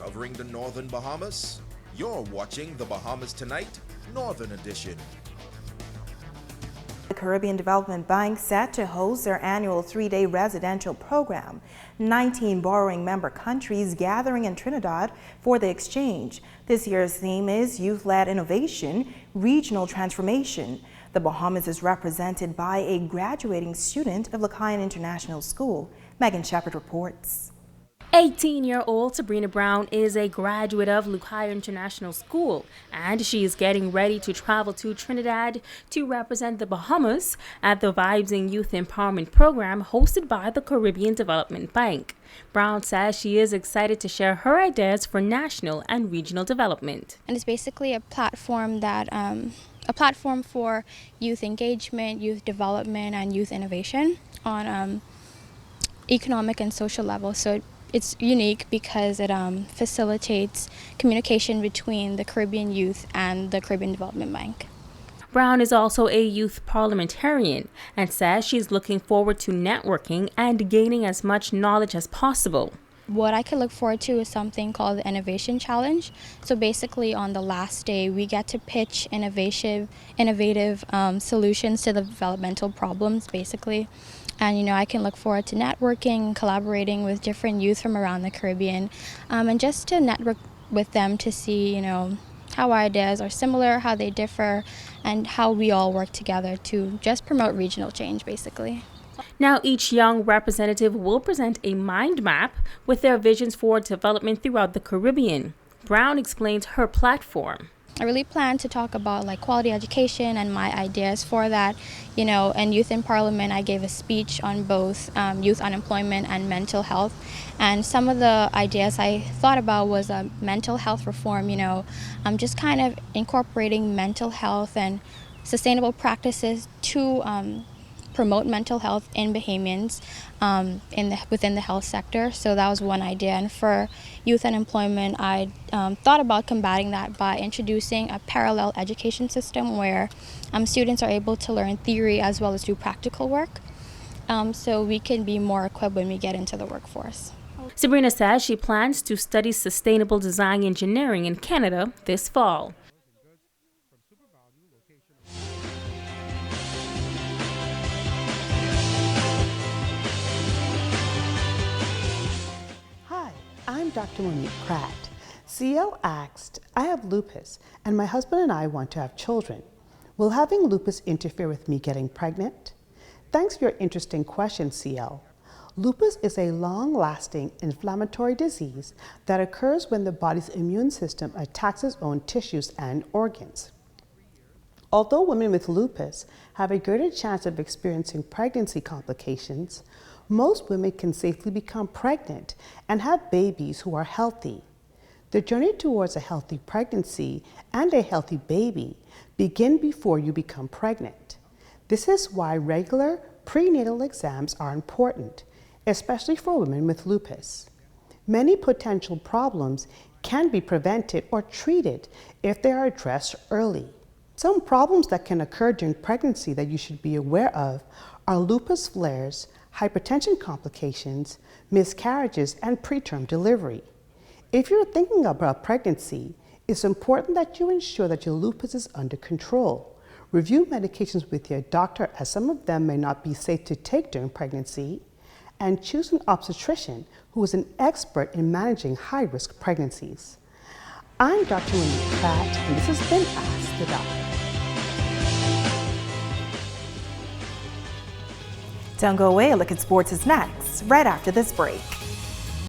covering the northern Bahamas. You're watching the Bahamas Tonight, Northern Edition. The Caribbean Development Bank set to host their annual 3-day residential program. 19 borrowing member countries gathering in Trinidad for the exchange. This year's theme is Youth-Led Innovation, Regional Transformation. The Bahamas is represented by a graduating student of Lucayan International School. Megan Shepard reports. 18-year-old Sabrina Brown is a graduate of Lucayan International School, and she is getting ready to travel to Trinidad to represent the Bahamas at the Vibes in Youth Empowerment Program hosted by the Caribbean Development Bank. Brown says she is excited to share her ideas for national and regional development. And it's basically a platform that a platform for youth engagement, youth development, and youth innovation on economic and social levels. So it's unique because it facilitates communication between the Caribbean youth and the Caribbean Development Bank. Brown is also a youth parliamentarian and says she's looking forward to networking and gaining as much knowledge as possible. What I could look forward to is something called the Innovation Challenge. So basically on the last day, we get to pitch innovative solutions to the developmental problems, basically. And, I can look forward to networking, collaborating with different youth from around the Caribbean, and just to network with them to see, how our ideas are similar, how they differ, and how we all work together to just promote regional change, basically. Now, each young representative will present a mind map with their visions for development throughout the Caribbean. Brown explains her platform. I really plan to talk about quality education and my ideas for that. In Youth in Parliament, I gave a speech on both youth unemployment and mental health. And some of the ideas I thought about was mental health reform, just kind of incorporating mental health and sustainable practices to promote mental health in Bahamians within the health sector. So that was one idea. And for youth unemployment, I thought about combating that by introducing a parallel education system where students are able to learn theory as well as do practical work, so we can be more equipped when we get into the workforce. Sabrina says she plans to study sustainable design engineering in Canada this fall. I'm Dr. Monique Pratt. CL asked, I have lupus and my husband and I want to have children. Will having lupus interfere with me getting pregnant? Thanks for your interesting question, CL. Lupus is a long-lasting inflammatory disease that occurs when the body's immune system attacks its own tissues and organs. Although women with lupus have a greater chance of experiencing pregnancy complications, most women can safely become pregnant and have babies who are healthy. The journey towards a healthy pregnancy and a healthy baby begin before you become pregnant. This is why regular prenatal exams are important, especially for women with lupus. Many potential problems can be prevented or treated if they are addressed early. Some problems that can occur during pregnancy that you should be aware of are lupus flares, hypertension complications, miscarriages, and preterm delivery. If you're thinking about pregnancy, it's important that you ensure that your lupus is under control. Review medications with your doctor, as some of them may not be safe to take during pregnancy, and choose an obstetrician who is an expert in managing high-risk pregnancies. I'm Dr. Monique Pratt, and this has been Ask the Doctor. Don't go away. A look at sports is next, right after this break.